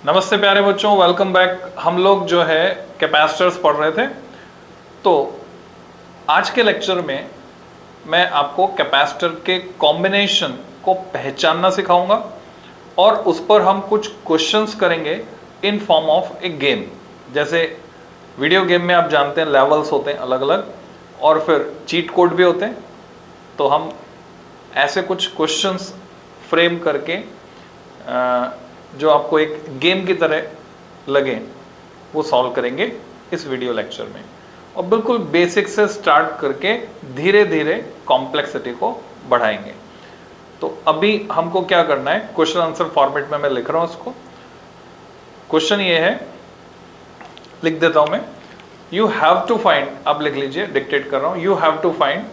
नमस्ते प्यारे बच्चों, वेलकम बैक। हम लोग जो है कैपेसिटर्स पढ़ रहे थे। तो आज के लेक्चर में मैं आपको कैपेसिटर के कॉम्बिनेशन को पहचानना सिखाऊंगा और उस पर हम कुछ क्वेश्चंस करेंगे in form of A game. जैसे वीडियो गेम में आप जानते हैं लेवल्स होते हैं अलग अलग और फिर चीट कोड भी होते हैं। तो हम ऐसे कुछ क्वेश्चंस फ्रेम करके जो आपको एक गेम की तरह लगे वो सॉल्व करेंगे इस वीडियो लेक्चर में, और बिल्कुल बेसिक से स्टार्ट करके धीरे धीरे कॉम्प्लेक्सिटी को बढ़ाएंगे। तो अभी हमको क्या करना है, क्वेश्चन आंसर फॉर्मेट में मैं लिख रहा हूं इसको। क्वेश्चन ये है, लिख देता हूं मैं। यू हैव टू फाइंड, अब लिख लीजिए, डिक्टेट कर रहा हूं। यू हैव टू फाइंड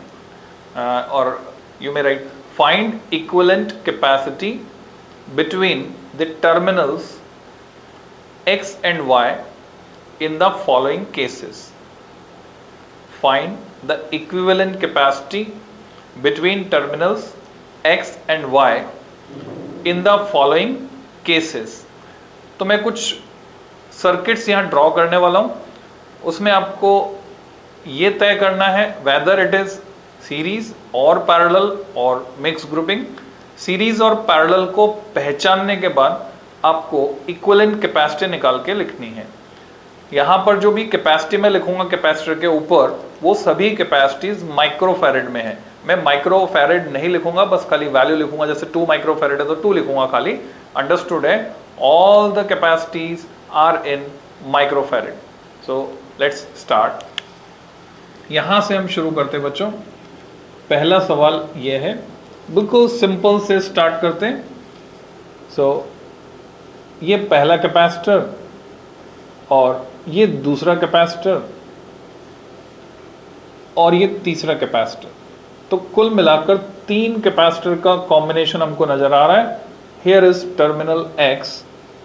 और you may right find equivalent capacity between the terminals X and Y in the following cases. Find the equivalent capacity between terminals X and Y in the following cases. तो मैं कुछ circuits यहाँ draw करने वाला हूँ। उसमें आपको ये तय करना है whether it is सीरीज और पैरेलल और मिक्स ग्रुपिंग। सीरीज और पैरेलल को पहचानने के बाद आपको इक्विवेलेंट कैपेसिटी निकाल के लिखनी है। यहां पर जो भी कैपेसिटी मैं लिखूंगा कैपेसिटर के ऊपर, वो सभी कैपेसिटीज माइक्रोफैरेड में है। मैं माइक्रोफैरेड नहीं लिखूंगा, बस खाली वैल्यू लिखूंगा। जैसे 2 माइक्रोफैरेड है तो 2 लिखूंगा खाली। अंडरस्टूड है? All the capacities are in microfarad. So let's start. यहां से हम शुरू करते हैं बच्चों। पहला सवाल यह है, बिल्कुल सिंपल से स्टार्ट करते हैं। ये पहला कैपेसिटर और ये दूसरा कैपेसिटर और ये तीसरा कैपेसिटर, तो कुल मिलाकर 3 कैपेसिटर का कॉम्बिनेशन हमको नजर आ रहा है। Here is terminal X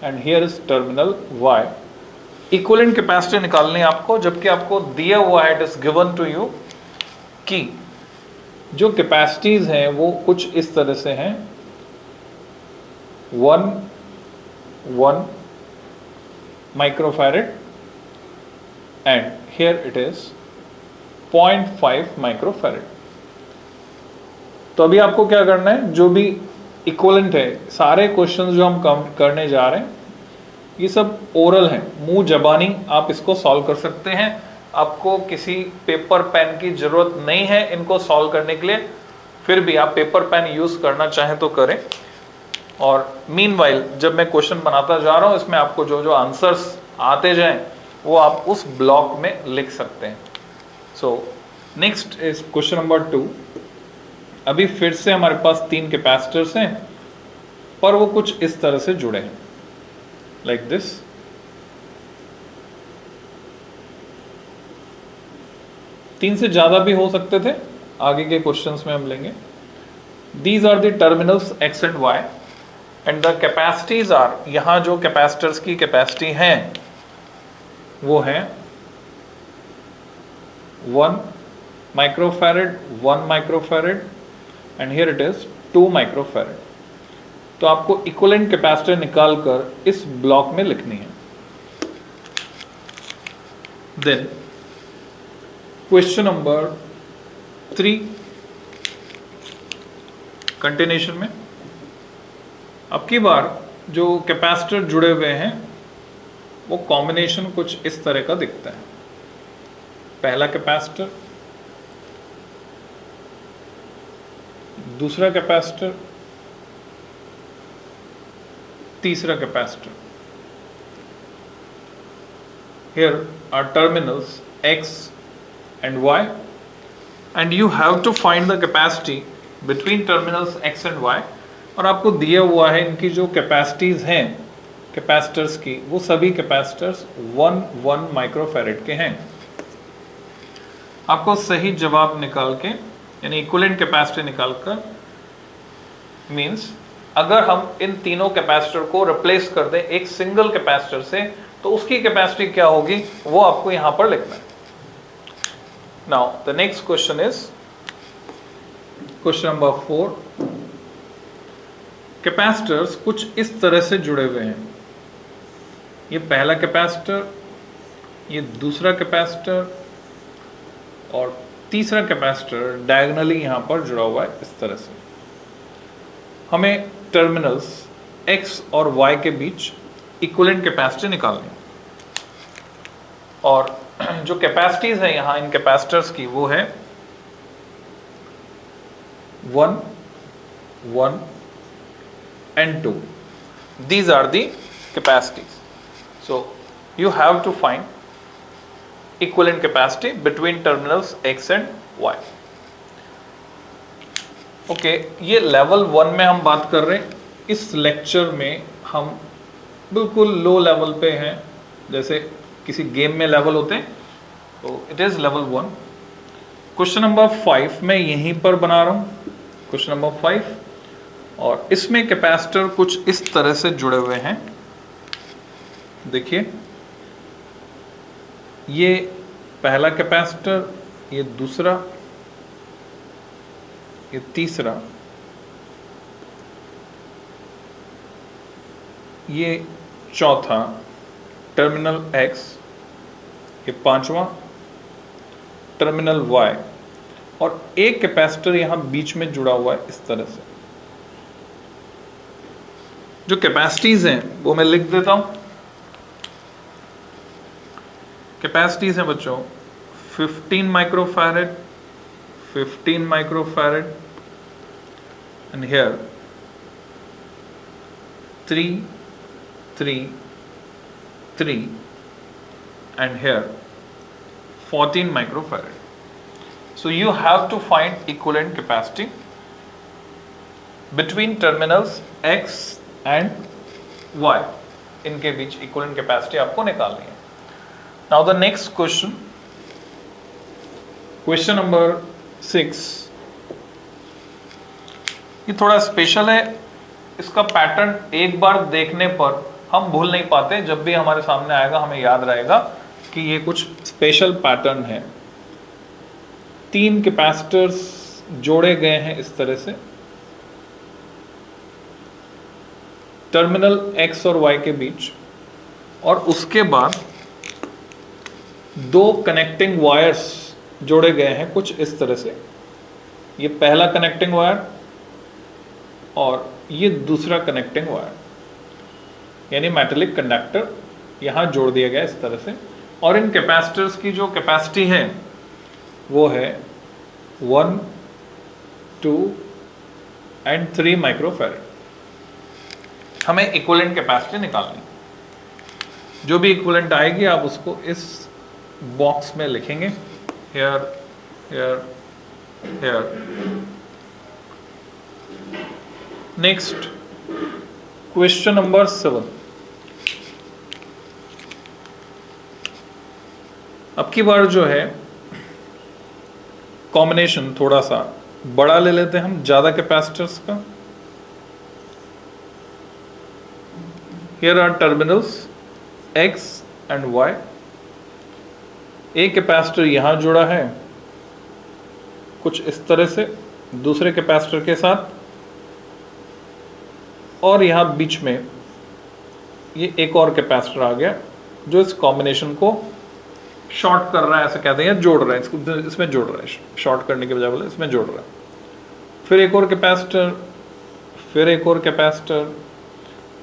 and here is terminal Y। Equivalent capacity निकालनी है आपको, जबकि आपको दिया हुआ है, it is given to you, कि जो कैपेसिटीज हैं वो कुछ इस तरह से हैं। 1 microfarad and here it is 0.5 microfarad. तो अभी आपको क्या करना है, जो भी इक्विवेलेंट है, सारे क्वेश्चंस जो हम करने जा रहे हैं ये सब ओरल हैं, मुंह जबानी आप इसको सॉल्व कर सकते हैं। आपको किसी पेपर पेन की जरूरत नहीं है इनको सॉल्व करने के लिए। फिर भी आप पेपर पेन यूज करना चाहें तो करें। और मीनवाइल जब मैं क्वेश्चन बनाता जा रहा हूं, इसमें आपको जो जो आंसर्स आते जाएं वो आप उस ब्लॉक में लिख सकते हैं। So next is question number 2। अभी फिर से हमारे पास 3 कैपेसिटर्स हैं, पर वो कुछ इस तरह से जुड़े हैं, लाइक दिस। तीन से ज्यादा भी हो सकते थे, आगे के क्वेश्चंस में हम लेंगे। These are the terminals X and Y and the capacities are, यहां जो कैपेसिटर्स की कैपेसिटी हैं वो है 1 microfarad, 1 microfarad and here it is 2 microfarad. तो आपको इक्विवेलेंट कैपेसिटर निकालकर इस ब्लॉक में लिखनी है। देन क्वेश्चन नंबर 3 कंटिन्यूशन में, अब की बार जो कैपेसिटर जुड़े हुए हैं वो कॉम्बिनेशन कुछ इस तरह का दिखता है। पहला कैपेसिटर, दूसरा कैपेसिटर, तीसरा capacitor. Here are terminals X and Y and you have to find the capacity between terminals X and Y। और आपको दिया हुआ है इनकी जो कैपेसिटीज हैं कैपेसिटर्स की, वो सभी कैपेसिटर्स 1 माइक्रोफैरेड के हैं। आपको सही जवाब निकाल के, यानी इक्विवेलेंट कैपेसिटी निकालकर, मींस अगर हम इन तीनों कैपेसिटर को रिप्लेस कर दें एक सिंगल कैपेसिटर से, तो उसकी कैपेसिटी क्या होगी वो आपको यहां पर लिखना है। Now the next question is question number 4। Capacitors कुछ इस तरह से जुड़े हुए हैं। ये पहला कैपेसिटर, ये दूसरा कैपेसिटर और तीसरा कैपेसिटर डायगोनली यहाँ पर जुड़ा हुआ है इस तरह से। हमें टर्मिनल्स X और Y के बीच इक्विवेलेंट कैपेसिटी निकालनी है, और जो कैपेसिटीज है यहाँ इन कैपेसिटर्स की वो है 1, 1 and 2. These are the capacities. So you have to find equivalent capacity between terminals X and Y. Okay, ये लेवल 1 में हम बात कर रहे हैं। इस लेक्चर में हम बिल्कुल लो लेवल पे हैं, जैसे किसी गेम में लेवल होते हैं, तो it is level 1। Question number 5 मैं यहीं पर बना रहा हूँ, क्वेश्चन नंबर 5, और इसमें कैपेसिटर कुछ इस तरह से जुड़े हुए हैं। देखिए, ये पहला कैपेसिटर, ये दूसरा, ये तीसरा, ये चौथा टर्मिनल X, ये पांचवा टर्मिनल Y, और एक कैपेसिटर यहां बीच में जुड़ा हुआ है इस तरह से। जो कैपेसिटीज हैं वो मैं लिख देता हूं। कैपेसिटीज हैं बच्चों 15 microfarad, 15 microfarad, and here 3, 3, 3, and here 14 microfarad. So you have to find equivalent capacity between terminals X and Y. इनके बीच equivalent capacity आपको निकालनी है। Now the next question, question number 6. ये थोड़ा स्पेशल है, इसका पैटर्न एक बार देखने पर हम भूल नहीं पाते, जब भी हमारे सामने आएगा हमें याद रहेगा कि ये कुछ स्पेशल पैटर्न है। 3 कैपेसिटर्स जोड़े गए हैं इस तरह से, टर्मिनल X और Y के बीच, और उसके बाद 2 कनेक्टिंग वायर्स जोड़े गए हैं कुछ इस तरह से। ये पहला कनेक्टिंग वायर और ये दूसरा कनेक्टिंग वायर, यानी मेटेलिक कंडक्टर यहाँ जोड़ दिया गया इस तरह से। और इन कैपेसिटर्स की जो कैपेसिटी है वो है 1, 2 and 3 माइक्रोफैरेड। हमें इक्विवेलेंट कैपेसिटी निकालनी, जो भी इक्विवेलेंट आएगी आप उसको इस बॉक्स में लिखेंगे, here, here, here. Next question number 7। अब की बार जो है कॉम्बिनेशन थोड़ा सा बड़ा ले लेते हैं हम, ज्यादा कैपेसिटर्स का। Here are terminals X and Y। एक कैपेसिटर यहां जुड़ा है कुछ इस तरह से दूसरे कैपेसिटर के साथ, और यहां बीच में ये एक और कैपेसिटर आ गया जो इस कॉम्बिनेशन को शॉर्ट कर रहा है, ऐसे कहते हैं, जोड़ रहा है इसको, इसमें जोड़ रहा है, शॉर्ट करने के बजाय बोले इसमें जोड़ रहा है। फिर एक और कैपेसिटर, फिर एक और capacitor,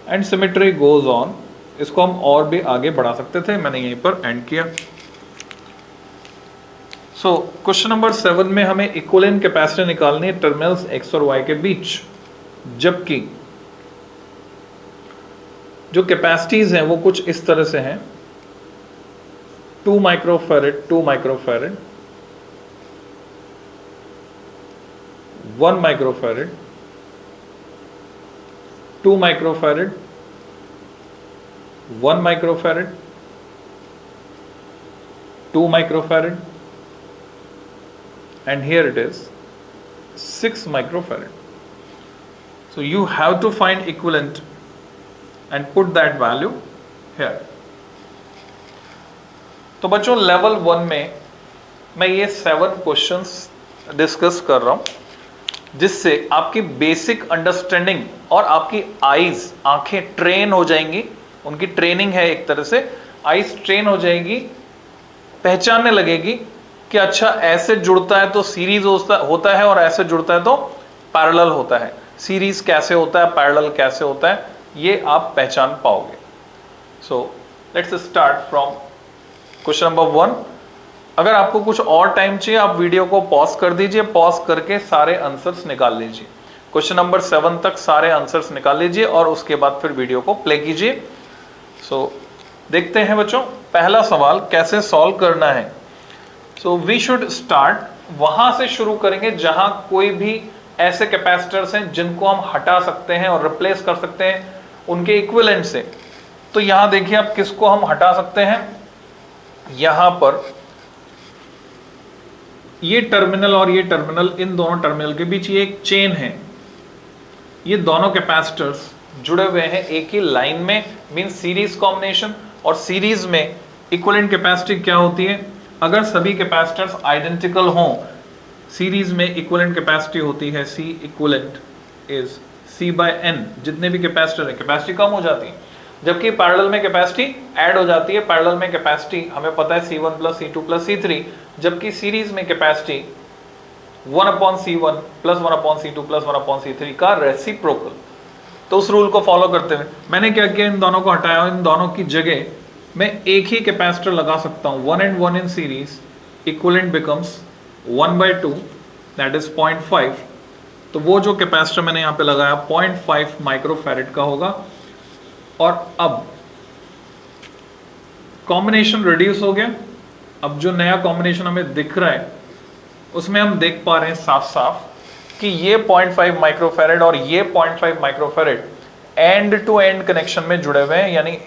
and symmetry goes on. इसको हम और भी आगे बढ़ा सकते थे, मैंने यहीं पर एंड किया। सो क्वेश्चन नंबर 7 में हमें इक्विवेलेंट कैपेसिटी निकालनी है टर्मिनल्स X और Y के बीच, जबकि जो कैपेसिटीज हैं वो कुछ इस तरह से हैं, 2 microfarad, 2 microfarad, 1 microfarad, 2 microfarad, 1 microfarad, 2 microfarad, and here it is 6 microfarad. So you have to find equivalent and put that value here. तो बच्चों लेवल 1 में मैं ये 7 क्वेश्चंस डिस्कस कर रहा हूं, जिससे आपकी बेसिक अंडरस्टैंडिंग और आपकी आंखें ट्रेन हो जाएंगी उनकी ट्रेनिंग है एक तरह से, आइस ट्रेन हो जाएगी, पहचानने लगेगी कि अच्छा ऐसे जुड़ता है तो सीरीज होता है और ऐसे जुड़ता है तो पैरेलल होता है, सीरीज कैसे होता है, पैरेलल कैसे होता है, ये आप पहचान पाओगे। सो let's start from question number 1। अगर आपको कुछ और टाइम चाहिए आप वीडियो को पॉज कर दीजिए, पॉज करके सारे आंसर्स निकाल लीजिए, क्वेश्चन नंबर 7 तक सारे आंसर्स निकाल लीजिए और उसके बाद फिर वीडियो को प्ले कीजिए। सो देखते हैं बच्चों पहला सवाल कैसे सॉल्व करना है। सो वी शुड स्टार्ट, वहां से शुरू करेंगे जहां कोई भी ऐसे कैपेसिटर्स हैं जिनको हम हटा सकते हैं और रिप्लेस कर सकते हैं उनके इक्विवेलेंट से। तो यहां देखिए आप किसको हम हटा सकते हैं, यहां पर ये टर्मिनल और ये टर्मिनल, इन दोनों टर्मिनल के बीच ये एक चेन है, ये दोनों कैपेसिटर्स जुड़े हुए हैं एक ही लाइन में, मीन सीरीज कॉम्बिनेशन। और सीरीज में इक्विवेलेंट कैपेसिटी क्या होती है, अगर सभी कैपेसिटर्स आइडेंटिकल हों, सीरीज में इक्विवेलेंट कैपेसिटी होती है C इक्विवेलेंट इज C/N, जितने भी कैपेसिटर है कैपेसिटी कम हो जाती है, जबकि पैरेलल में कैपेसिटी ऐड हो जाती है। पैरेलल में कैपेसिटी हमें पता है C1 + C2 + C3, जबकि सीरीज में कैपेसिटी 1/C1 + 1/C2 + 1/C3 का रेसिप्रोकल। तो उस रूल को फॉलो करते हुए मैंने क्या किया, इन दोनों को हटाया, इन दोनों की जगह मैं एक ही कैपेसिटर लगा सकता हूं, 1 and 1 in series, equivalent becomes 1/2 that is 0.5। तो वो जो कैपेसिटर मैंने यहां पे लगाया 0.5 माइक्रोफैरेड का होगा। और अब कॉम्बिनेशन रिड्यूस हो गया। अब जो नया कॉम्बिनेशन हमें दिख रहा है उसमें हम देख पा रहे हैं साफ साफ कि ये 0.5 माइक्रोफैरेड और ये 0.5 microfarad end to end connection में जुड़े हुए हैं, यानी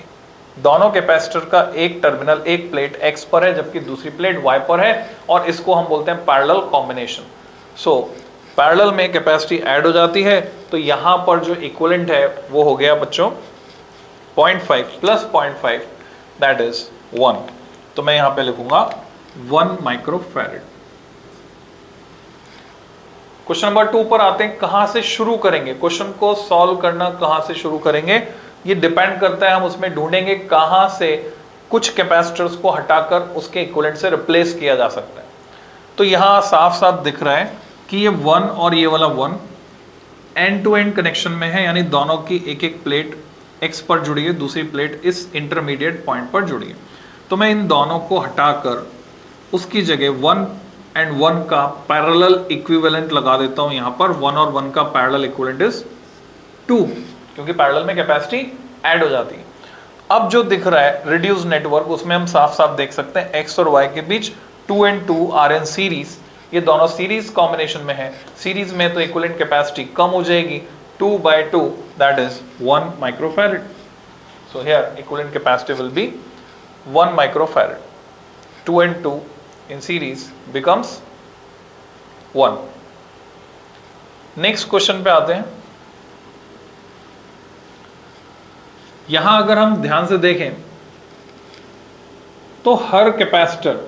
दोनों कैपेसिटर का एक टर्मिनल, एक प्लेट X पर है जबकि दूसरी प्लेट Y पर है, और इसको हम बोलते हैं पैरेलल कॉम्बिनेशन। सो पैरेलल में कैपेसिटी ऐड हो जाती है, तो यहां पर जो इक्विवेलेंट है वो हो गया बच्चों 0.5 + 0.5 दैट इज 1। तो मैं यहां पे लिखूंगा 1 माइक्रोफैरेड। क्वेश्चन नंबर 2 पर आते हैं, कहां से शुरू करेंगे क्वेश्चन को सॉल्व करना, कहां से शुरू करेंगे ये डिपेंड करता है, हम उसमें ढूंढेंगे कहां से कुछ कैपेसिटर्स को हटाकर उसके इक्विवेलेंट से रिप्लेस किया जा सकता है। तो यहां साफ साफ दिख रहा है कि ये 1 और ये वाला 1 एंड टू एंड कनेक्शन में है, यानी दोनों की एक एक प्लेट X पर जुड़ी है, दूसरी प्लेट इस इंटरमीडिएट पॉइंट पर जुड़ी है। तो मैं इन दोनों को हटाकर उसकी जगह 1 and 1 का पैरेलल इक्विवेलेंट लगा देता हूं। यहां पर 1 और 1 का पैरेलल इक्विवेलेंट इज 2, क्योंकि पैरेलल में कैपेसिटी ऐड हो जाती है। अब जो दिख रहा है रिड्यूस नेटवर्क, उसमें हम साफ साफ देख सकते हैं X और Y के बीच 2 and 2 आर इन सीरीज, ये दोनों सीरीज कॉम्बिनेशन में है। सीरीज में तो इक्विवेलेंट कैपेसिटी कम हो जाएगी, 2/2 that is 1 microfarad. So here equivalent capacity will be 1 microfarad. 2 and 2 in series becomes 1। Next question पे आते हैं। यहां अगर हम ध्यान से देखें तो हर कैपेसिटर,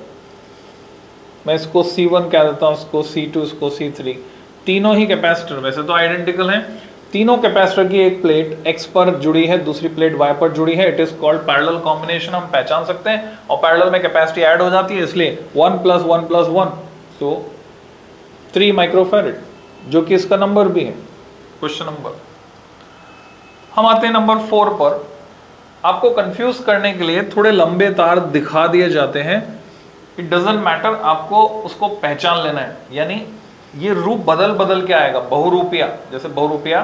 मैं इसको C1 कह देता हूं, इसको C2, इसको C3, तीनों ही कैपेसिटर वैसे तो आइडेंटिकल हैं, तीनों कैपेसिटर की एक प्लेट X पर जुड़ी है, दूसरी प्लेट Y पर जुड़ी है, it is called parallel combination, हम पहचान सकते हैं। और पैरेलल में कैपेसिटी ऐड हो जाती है, इसलिए 1 + 1 + 1 सो 3 माइक्रोफैरेड, जो कि इसका नंबर भी है क्वेश्चन नंबर। हम आते हैं नंबर 4 पर। आपको कंफ्यूज करने के लिए थोड़े लंबे तार दिखा दिए जाते हैं, इट डजंट मैटर, आपको उसको पहचान लेना है, यानी ये रूप बदल बदल के आएगा, बहुरूपिया, जैसे बहुरूपिया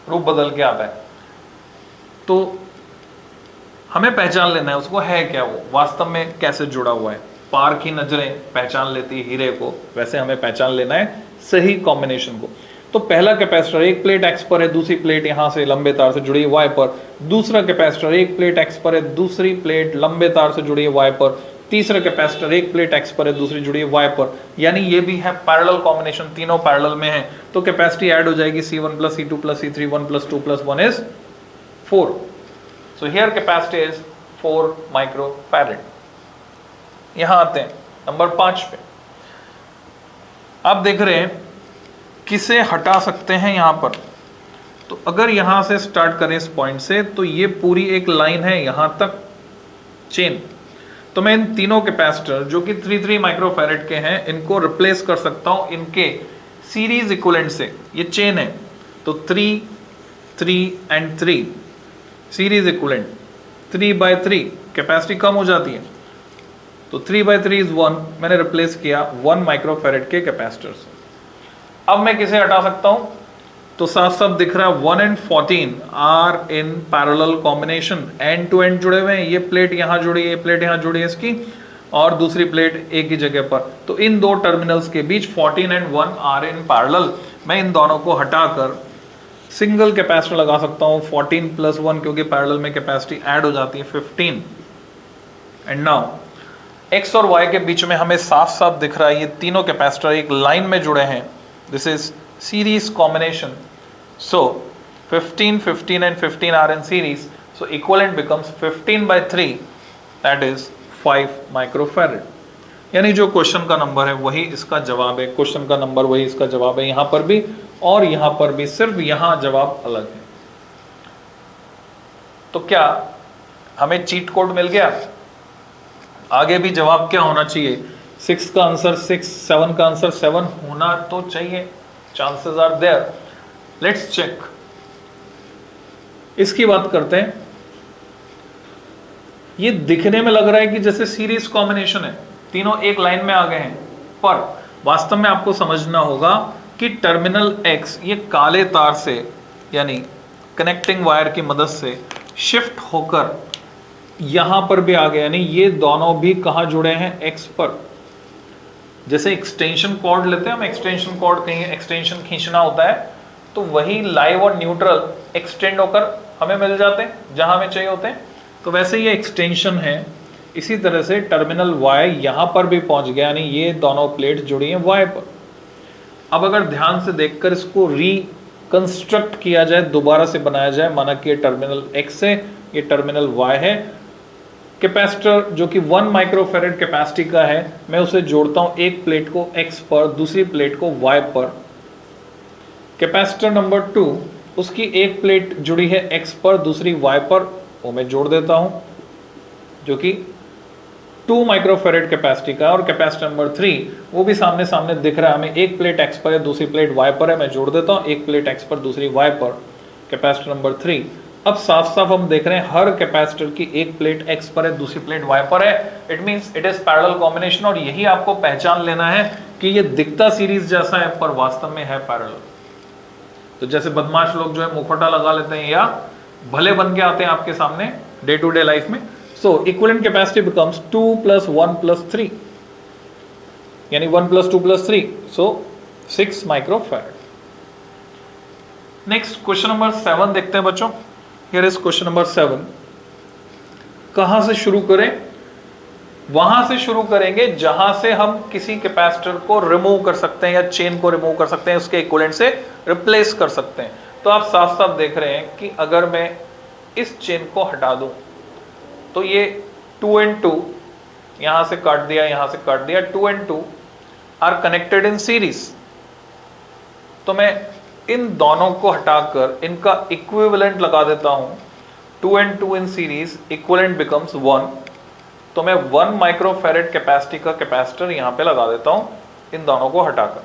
रूप बदल के आता है, तो हमें पहचान लेना है उसको है क्या, वो वास्तव में कैसे जुड़ा हुआ है। पार की नजरें पहचान लेती है हीरे को, वैसे हमें पहचान लेना है सही कॉम्बिनेशन को। तो पहला कैपेसिटर एक प्लेट X पर है, दूसरी प्लेट यहां से लंबे तार से जुड़ी है Y पर। दूसरा कैपेसिटर एक प्लेट X पर है, दूसरी प्लेट लंबे तार से जुड़ी है Y पर। तीसरा कैपेसिटर एक प्लेट X पर है, दूसरी जुड़ी है Y पर, यानी ये भी है पैरेलल कॉम्बिनेशन, तीनों पैरेलल में है। तो कैपेसिटी ऐड हो जाएगी C1 + C2 + C3, 1 + 2 + 1 is 4। So here capacity is 4 microfarad. यहां आते हैं नंबर 5 पे। आप देख रहे हैं किसे हटा सकते हैं यहां पर, तो अगर यहां से स्टार्ट करें इस पॉइंट से, तो ये पूरी एक लाइन है यहां तक चेन। तो मैं इन तीनों कैपेसिटर जो कि 3 माइक्रोफैरेड के हैं, इनको रिप्लेस कर सकता हूं इनके सीरीज इक्विवेलेंट से। ये चेन है तो 3 3 एंड 3 सीरीज इक्विवेलेंट, 3/3 कैपेसिटी कम हो जाती है, तो 3/3 इज 1, मैंने रिप्लेस किया 1 माइक्रोफैरेड के कैपेसिटर से। अब मैं किसे हटा सकता हूं, तो साथ साथ दिख रहा है 1 and 14 are in parallel combination, end to end जुड़े हुए हैं। ये प्लेट यहां जुड़ी है, ये प्लेट यहां जुड़ी है इसकी, और दूसरी प्लेट एक ही जगह पर। तो इन दो टर्मिनल्स के बीच 14 and 1 आर इन पैरेलल। मैं इन दोनों को हटाकर सिंगल कैपेसिटर लगा सकता हूं 14 + 1, क्योंकि पैरेलल में कैपेसिटी ऐड हो जाती है 15। एंड नाउ एक्स और वाई के बीच में हमें साफ साफ दिख रहा है ये तीनों कैपेसिटर एक लाइन में जुड़े हैं। This is series combination. So 15, 15 and 15 are in series. So equivalent becomes 15/3, that is 5 microfarad. यानी जो क्वेश्चन का नंबर है वही इसका जवाब है, क्वेश्चन का नंबर वही इसका जवाब है, यहां पर भी और यहां पर भी, सिर्फ यहां जवाब अलग है। तो क्या हमें चीट कोड मिल गया? आगे भी जवाब क्या होना चाहिए? 6 का आंसर 6, 7 का आंसर 7 होना तो चाहिए। Chances are there. Let's check. इसकी बात करते हैं। ये दिखने में लग रहा है कि जैसे सीरीज कॉम्बिनेशन है, तीनों एक लाइन में आ गए हैं, पर वास्तव में आपको समझना होगा कि टर्मिनल X ये काले तार से यानी कनेक्टिंग वायर की मदद से शिफ्ट होकर यहां पर भी आ गया, यानी ये दोनों भी कहां जुड़े हैं? X पर। जैसे एक्सटेंशन कॉर्ड लेते हैं हम, एक्सटेंशन कॉर्ड कहीं एक्सटेंशन खींचना होता है, तो वही लाइव और न्यूट्रल एक्सटेंड होकर हमें मिल जाते हैं जहां हमें चाहिए होते हैं। तो वैसे ये एक्सटेंशन है। इसी तरह से टर्मिनल Y यहां पर भी पहुंच गया, यानी ये दोनों प्लेट जुड़ी हैं Y पर। अब अगर ध्यान से देखकर इसको रिकंस्ट्रक्ट किया जाए, दोबारा से बनाया जाए, माना कि ये टर्मिनल X है, ये टर्मिनल Y है, कैपेसिटर जो कि 1 माइक्रोफैरेड कैपेसिटी का है, मैं उसे जोड़ता हूं एक प्लेट को X पर, दूसरी प्लेट को Y पर। कैपेसिटर नंबर 2, उसकी एक प्लेट जुड़ी है X पर, दूसरी Y पर, वो मैं जोड़ देता हूं, जो कि 2 माइक्रोफैरेड कैपेसिटी का। और कैपेसिटर नंबर 3 वो भी सामने सामने दिख रहा है हमें, एक प्लेट X पर है, दूसरी प्लेट Y पर है, मैं जोड़ देता हूं एक प्लेट X पर, दूसरी Y पर, कैपेसिटर नंबर 3। अब साफ साफ हम देख रहे हैं हर कैपेसिटर की एक प्लेट X पर है, दूसरी प्लेट Y पर है। It means it is parallel combination. और यही आपको पहचान लेना है कि ये दिखता सीरीज जैसा है पर वास्तव में है पैरेलल। तो जैसे बदमाश लोग जो है मुखौटा लगा लेते हैं या भले बन के आते हैं आपके सामने डे टू डे लाइफ में। सो इक्विवेलेंट कैपेसिटी बिकम्स 2 + 1 + 3, यानी 1 + 2 + 3, सो 6 माइक्रोफैरेड। नेक्स्ट क्वेश्चन नंबर 7 देखते हैं बच्चों। Here is question number 7। कहां से शुरू करें? वहां से शुरू करेंगे जहां से हम किसी कैपेसिटर को रिमूव कर सकते हैं या चेन को रिमूव कर सकते हैं, उसके इक्विवेलेंट से रिप्लेस कर सकते हैं। तो आप साफ साफ देख रहे हैं कि अगर मैं इस चेन को हटा दूं तो ये 2 and 2 यहां से काट दिया, यहां से काट दिया, 2 and 2 are connected in series. तो मैं इन दोनों को हटाकर इनका इक्विवेलेंट लगा देता हूं। 2 and 2 in series, equivalent becomes 1। तो मैं 1 माइक्रोफैरेड कैपेसिटी का कैपेसिटर यहां पे लगा देता हूं इन दोनों को हटाकर।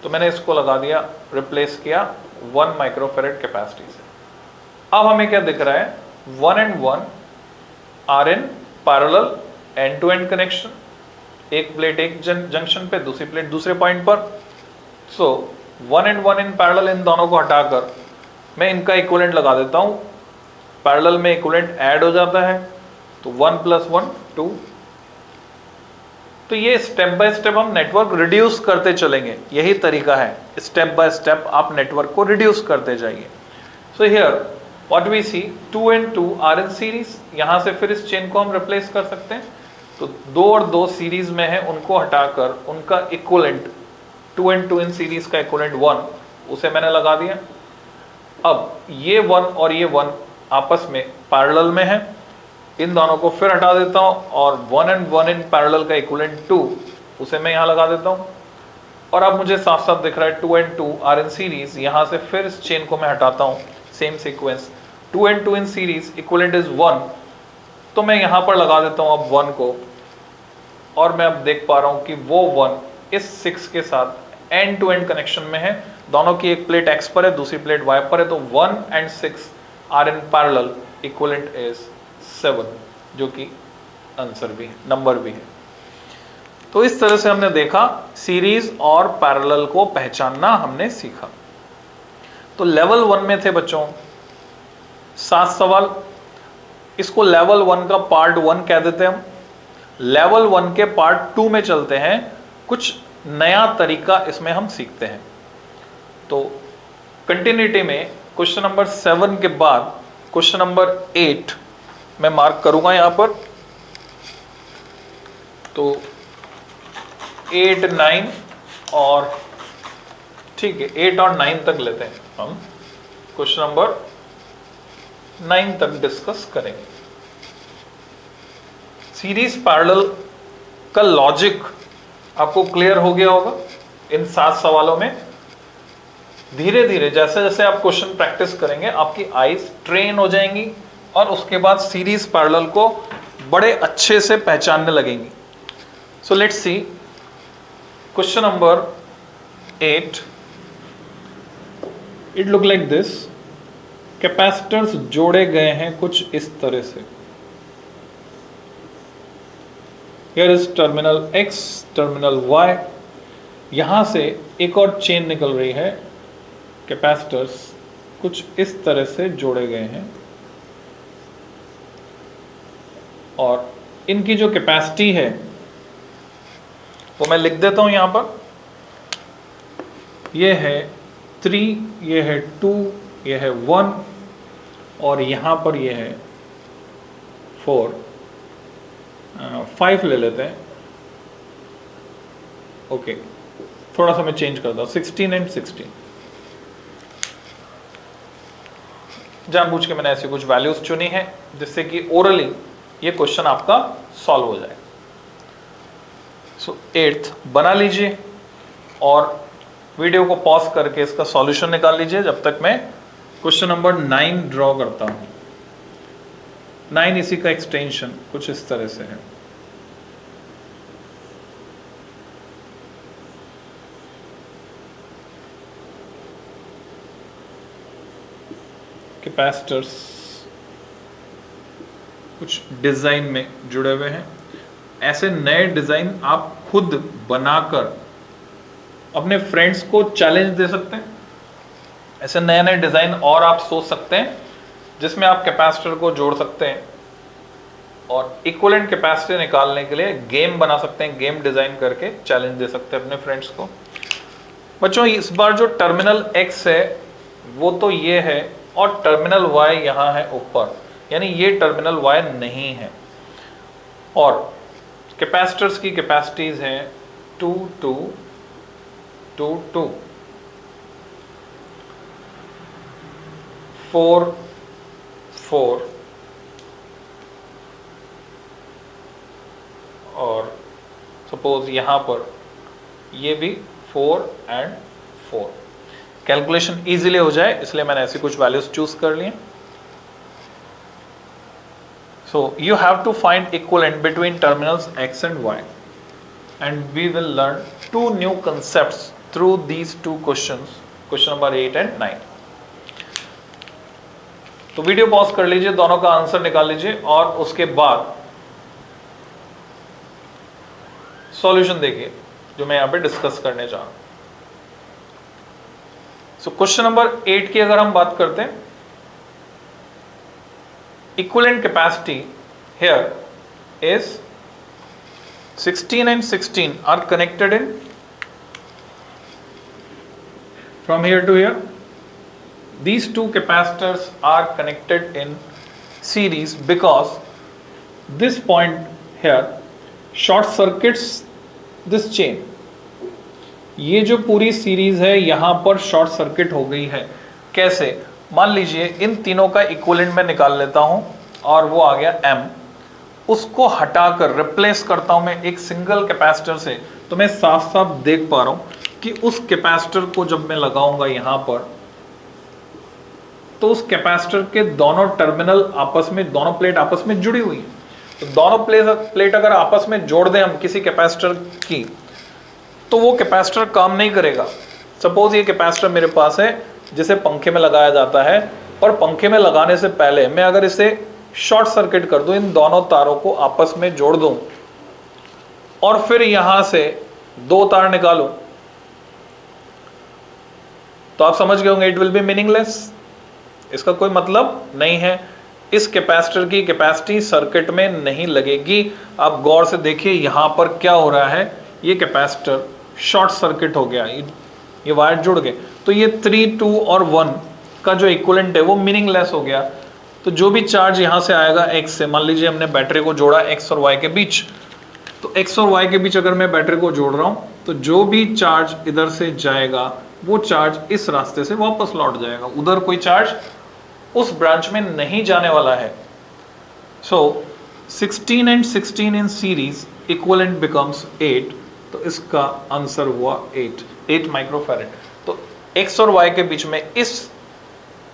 तो मैंने इसको लगा दिया, रिप्लेस किया 1 माइक्रोफैरेड कैपेसिटी से। अब हमें क्या दिख रहा है? 1 and 1 are in parallel, end to end connection. एक प्लेट एक जंक्शन पे, दूसरी प्लेट दूसरे पॉइंट पर। सो 1 and 1 इन पैरेलल, इन दोनों को हटाकर मैं इनका इक्विवेलेंट लगा देता हूं। पैरेलल में इक्विवेलेंट ऐड हो जाता है, तो 1 + 1 2। तो ये स्टेप बाय स्टेप हम नेटवर्क रिड्यूस करते चलेंगे, यही तरीका है। स्टेप बाय स्टेप आप नेटवर्क को रिड्यूस करते जाइए। So here what we see, 2 and 2 are in series. यहां से फिर इस चेन को हम रिप्लेस कर सकते हैं। तो 2 और 2 सीरीज में है, उनको हटाकर उनका इक्विवेलेंट 2 and 2 इन सीरीज का इक्विवेलेंट 1, उसे मैंने लगा दिया। अब ये 1 और ये 1 आपस में पैरेलल में है, इन दोनों को फिर हटा देता हूं और 1 and 1 इन पैरेलल का इक्विवेलेंट 2, उसे मैं यहां लगा देता हूं। और अब मुझे साफ साफ दिख रहा है 2 and 2 आर इन सीरीज। यहां से फिर इस चेन को मैं हटाता हूं, same sequence, 2 and 2 in series equivalent is 1, तो मैं यहां पर लगा देता हूं अब 1 को, और मैं अब देख पा रहा हूं कि वो 1 इस 6 के साथ एंड टू एंड कनेक्शन में है। दोनों की एक प्लेट x पर है, दूसरी प्लेट y पर है, तो 1 and 6 are in parallel, equivalent is 7, जो कि आंसर भी है, नंबर भी है। तो इस तरह से हमने देखा सीरीज और पैरेलल को पहचानना हमने सीखा। तो लेवल 1 में थे बच्चों 7 सवाल, इसको लेवल 1 का पार्ट 1 कह देते हैं हम। लेवल 1 के पार्ट 2 में चलते हैं, कुछ नया तरीका इसमें हम सीखते हैं। तो कंटिन्यूटी में क्वेश्चन नंबर 7 के बाद क्वेश्चन नंबर 8 मैं मार्क करूंगा यहां पर। तो 8, 9 और ठीक है 8 और 9 तक लेते हैं हम, क्वेश्चन नंबर 9 तक डिस्कस करेंगे। सीरीज पैरेलल का लॉजिक आपको क्लियर हो गया होगा इन 7 सवालों में। धीरे धीरे जैसे जैसे आप क्वेश्चन प्रैक्टिस करेंगे आपकी आईज ट्रेन हो जाएंगी और उसके बाद सीरीज पैरेलल को बड़े अच्छे से पहचानने लगेंगी। So let's see question number 8। It look like this. Capacitors जोड़े गए हैं कुछ इस तरह से। Here is terminal X, terminal Y। यहां से एक और चेन निकल रही है। कैपेसिटर्स कुछ इस तरह से जोड़े गए हैं और इनकी जो कैपेसिटी है वो मैं लिख देता हूं यहां पर। ये है 3, ये है 2, ये है 1 और यहां पर ये है 4, 5 ले लेते हैं। ओके, थोड़ा सा मैं चेंज करता हूं, 16 and 16। जानबूझ के मैंने ऐसी कुछ वैल्यूज चुनी है जिससे कि ओरली ये क्वेश्चन आपका सॉल्व हो जाए। सो 8th बना लीजिए और वीडियो को पॉज करके इसका सॉल्यूशन निकाल लीजिए जब तक मैं क्वेश्चन नंबर 9 ड्रॉ करता हूं। 9 इसी का एक्सटेंशन कुछ इस तरह से है। कैपेसिटर्स कुछ डिजाइन में जुड़े हुए हैं। ऐसे नए डिजाइन आप खुद बनाकर अपने फ्रेंड्स को चैलेंज दे सकते हैं। ऐसे नए नए डिजाइन और आप सोच सकते हैं जिसमें आप कैपेसिटर को जोड़ सकते हैं और इक्विवेलेंट कैपेसिटी निकालने के लिए गेम बना सकते हैं। गेम डिजाइन करके चैलेंज दे सकते हैं अपने फ्रेंड्स को। बच्चों इस बार जो टर्मिनल X है वो तो ये है और टर्मिनल Y यहां है ऊपर, यानी ये टर्मिनल Y नहीं है। और कैपेसिटर्स की कैपेसिटीज हैं 2, 2, 2, 2, 4, 4 और सपोज यहां पर ये भी 4 and 4। कैलकुलेशन इजीली हो जाए इसलिए मैंने ऐसी कुछ वैल्यूज चूज कर ली। So you have to find equivalent between terminals X and Y and we will learn 2 new concepts through these 2 questions, question number 8 and 9। तो वीडियो पॉज कर लीजिए, दोनों का आंसर निकाल लीजिए और उसके बाद सॉल्यूशन देखिए जो मैं यहां पे डिस्कस करने जा रहा हूं। सो क्वेश्चन नंबर 8 की अगर हम बात करते हैं, equivalent capacity here is 16 and 16 are connected in from here to here. These 2 capacitors are connected in series because this point here short circuits this chain। ये जो पूरी सीरीज है यहां पर शॉर्ट सर्किट हो गई है। कैसे? मान लीजिए इन तीनों का इक्विवेलेंट मैं निकाल लेता हूं और वो आ गया M। उसको हटाकर रिप्लेस करता हूं मैं एक सिंगल कैपेसिटर से, तो मैं साफ साफ देख पा रहा हूं कि उस कैपेसिटर को जब मैं लगाऊंगा यहां पर, तो उस कैपेसिटर के दोनों टर्मिनल आपस में, दोनों प्लेट आपस में जुड़ी हुई है। तो दोनों प्लेट अगर आपस में जोड़ दें हम किसी कैपेसिटर की, तो वो कैपेसिटर काम नहीं करेगा। सपोज ये कैपेसिटर मेरे पास है जिसे पंखे में लगाया जाता है, और पंखे में लगाने से पहले मैं अगर इसे शॉर्ट सर्किट कर दूं, इन दोनों तारों को आपस में जोड़ दूं और फिर यहां से दो तार निकालूं, तो आप समझ गए होंगे इट विल बी मीनिंगलेस। इसका कोई मतलब नहीं है। इस कैपेसिटर की कैपेसिटी सर्किट में नहीं लगेगी। आप गौर से देखिए यहां पर क्या हो रहा है, ये कैपेसिटर शॉर्ट सर्किट हो गया, ये वायर जुड़ गए, तो ये 3, 2 और 1 का जो इक्विवेलेंट है वो मीनिंगलेस हो गया। तो जो भी चार्ज यहां से आएगा x से, मान लीजिए हमने बैटरी को जोड़ा x और y के बीच, तो x और y के बीच अगर मैं बैटरी को जोड़ रहा हूं, तो जो भी चार्ज इधर से जाएगा वो चार्ज इस रास्ते से वापस लौट जाएगा, उधर कोई चार्ज उस ब्रांच में नहीं जाने वाला है। सो 16 and 16 in series equivalent becomes 8, तो इसका आंसर हुआ 8 माइक्रोफैरेड। तो x और y के बीच में इस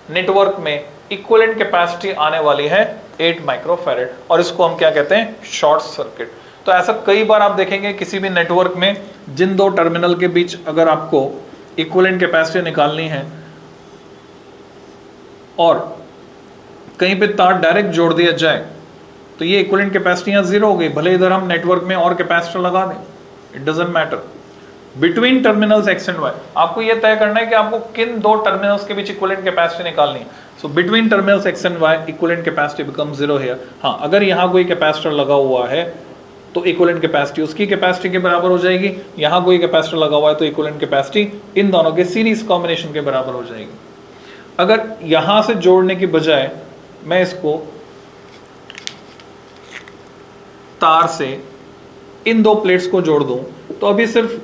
नेटवर्क में इक्विवेलेंट कैपेसिटी आने वाली है 8 माइक्रोफैरेड, और इसको हम क्या कहते हैं, शॉर्ट सर्किट। तो ऐसा कई बार आप देखेंगे किसी भी नेटवर्क में, जिन दो टर्मिनल के बीच अगर आपको इक्विवेलेंट कैपेसिटी निकालनी है और कहीं पे तार डायरेक्ट जोड़ दिया जाए, तो ये इक्विवेलेंट कैपेसिटी यहां 0 हो गई, भले इधर हम नेटवर्क में और कैपेसिटर लगा दें, it doesn't matter. Between terminals x and y, आपको यह तय करना है कि आपको किन दो टर्मिनल्स के बीच इक्विवेलेंट कैपेसिटी निकालनी है। So between terminals x and y equivalent capacity become 0 here. हाँ, अगर यहां कोई कैपेसिटर लगा हुआ है तो इक्विवेलेंट कैपेसिटी उसकी कैपेसिटी के बराबर हो जाएगी, यहां कोई कैपेसिटर लगा हुआ है तो इक्विवेलेंट कैपेसिटी इन दोनों के सीरीज कॉम्बिनेशन के बराबर हो जाएगी। अगर यहां से जोड़ने की बजाय मैं इसको तार से इन दो प्लेट्स को जोड़ दूं, तो अभी सिर्फ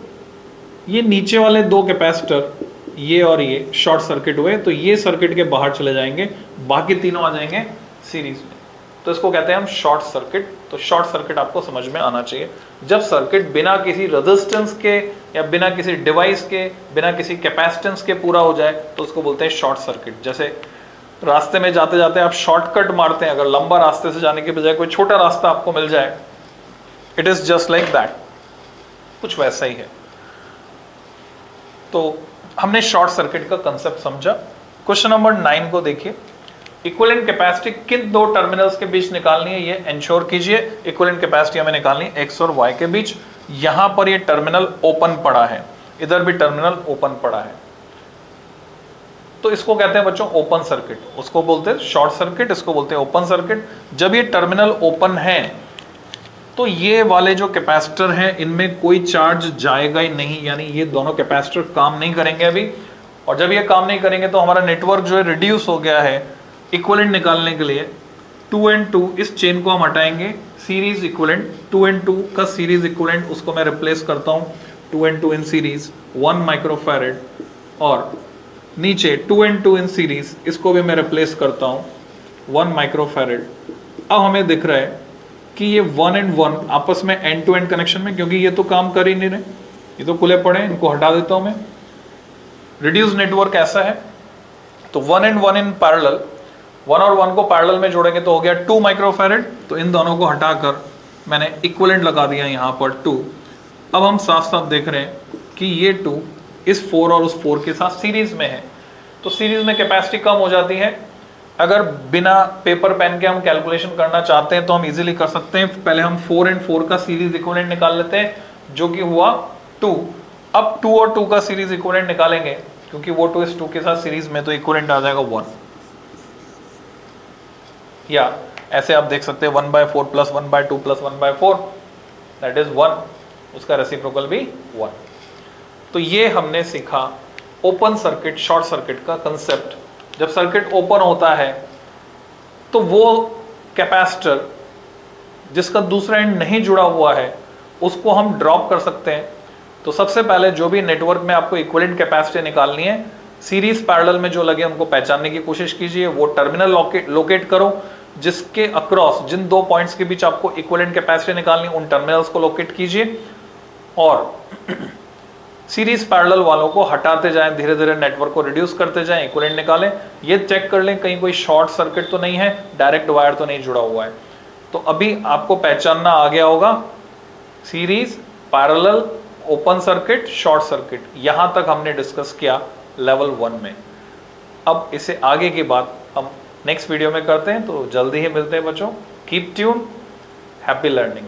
ये नीचे वाले दो कैपेसिटर, ये और ये शॉर्ट सर्किट हुए, तो ये सर्किट के बाहर चले जाएंगे, बाकी तीनों आ जाएंगे सीरीज में। तो इसको कहते हैं हम शॉर्ट सर्किट। तो शॉर्ट सर्किट आपको समझ में आना चाहिए, जब सर्किट बिना किसी रेजिस्टेंस के या बिना किसी डिवाइस के, बिना किसी कैपेसिटेंस के पूरा हो जाए, तो उसको बोलते हैं शॉर्ट सर्किट। जैसे रास्ते में जाते जाते आप शॉर्टकट मारते हैं, अगर लंबा रास्ते से जाने के बजाय कोई छोटा रास्ता आपको मिल जाए, it is just like that, कुछ वैसा ही है। तो हमने शॉर्ट सर्किट का कंसेप्ट समझा। क्वेश्चन नंबर 9 को देखिए, इक्विवेलेंट कैपेसिटी किन दो टर्मिनल्स के बीच निकालनी है, ये एंश्योर कीजिए। इक्विवेलेंट कैपेसिटी हमें निकालनी है x और y के बीच। यहां पर ये टर्मिनल ओपन पड़ा है, इधर भी टर्मिनल ओपन पड़ा है, तो इसको कहते हैं बच्चों ओपन सर्किट। उसको बोलते हैं शॉर्ट सर्किट, इसको बोलते हैं ओपन सर्किट। जब ये टर्मिनल ओपन है तो ये वाले जो कैपेसिटर हैं इनमें कोई चार्ज जाएगा ही नहीं, यानी ये दोनों कैपेसिटर काम नहीं करेंगे अभी। और जब ये काम नहीं करेंगे तो हमारा नेटवर्क जो है रिड्यूस हो गया है। इक्विवेलेंट निकालने के लिए 2 and 2 इस चेन को हम हटाएंगे, सीरीज इक्विवेलेंट 2 and 2 का सीरीज इक्विवेलेंट उसको मैं रिप्लेस करता हूं 2 and 2 इन सीरीज 1 माइक्रोफैरेड, और नीचे 2 and 2 इन सीरीज इसको भी मैं रिप्लेस करता हूं 1 माइक्रोफैरेड। अब हमें दिख रहा है कि ये 1 and 1 आपस में एंड टू एंड कनेक्शन में, क्योंकि ये तो काम कर ही नहीं रहे, ये तो खुले पड़े हैं, इनको हटा देता हूं मैं। रिड्यूस नेटवर्क ऐसा है, तो 1 and 1 इन पैरेलल, 1 और 1 को पैरेलल में जोड़ेंगे तो हो गया 2 माइक्रोफैरेड। तो इन दोनों को हटाकर मैंने इक्विवेलेंट लगा दिया यहाँ पर 2। अब हम साफ साफ देख रहे हैं कि ये 2 इस 4 और उस 4 के साथ सीरीज में है, तो सीरीज में कैपेसिटी कम हो जाती है। अगर बिना पेपर पेन के हम कैलकुलेशन करना चाहते हैं तो हम इजीली कर सकते हैं। पहले हम 4 and 4 का सीरीज इक्विवेलेंट निकाल लेते हैं, जो कि हुआ 2। अब 2 और 2 का सीरीज इक्विवेलेंट निकालेंगे, क्योंकि वो 2 इस 2 के साथ सीरीज में, तो इक्विवेलेंट आ जाएगा 1। या ऐसे आप देख सकते हैं 1/4 प्लस 1/2 प्लस 1/4 दैट इज 1, उसका रेसिप्रोकल भी 1। तो ये हमने सीखा ओपन सर्किट शॉर्ट सर्किट का कंसेप्ट। जब सर्किट ओपन होता है तो वो कैपेसिटर जिसका दूसरा एंड नहीं जुड़ा हुआ है उसको हम ड्रॉप कर सकते हैं। तो सबसे पहले जो भी नेटवर्क में आपको इक्विवेलेंट कैपेसिटी निकालनी है, सीरीज पैरेलल में जो लगे उनको पहचानने की कोशिश कीजिए। वो टर्मिनल लोकेट करो जिसके अक्रॉस, जिन दो पॉइंट्स के बीच आपको इक्विवेलेंट कैपेसिटी निकालनी है, उन टर्मिनल्स को लोकेट कीजिए। और सीरीज पैरेलल वालों को हटाते जाएं, धीरे धीरे नेटवर्क को रिड्यूस करते जाएं, इक्विवेलेंट निकालें, ये चेक कर लें कहीं कोई शॉर्ट सर्किट तो नहीं है, डायरेक्ट वायर तो नहीं जुड़ा हुआ है। तो अभी आपको पहचानना आ गया होगा series, parallel, open circuit, short circuit, यहां तक हमने डिस्कस किया लेवल 1 में। अब इसे आगे की बात हम नेक्स्ट वीडियो में करते हैं, तो जल्दी ही मिलते हैं बच्चों। Keep tune, happy learning.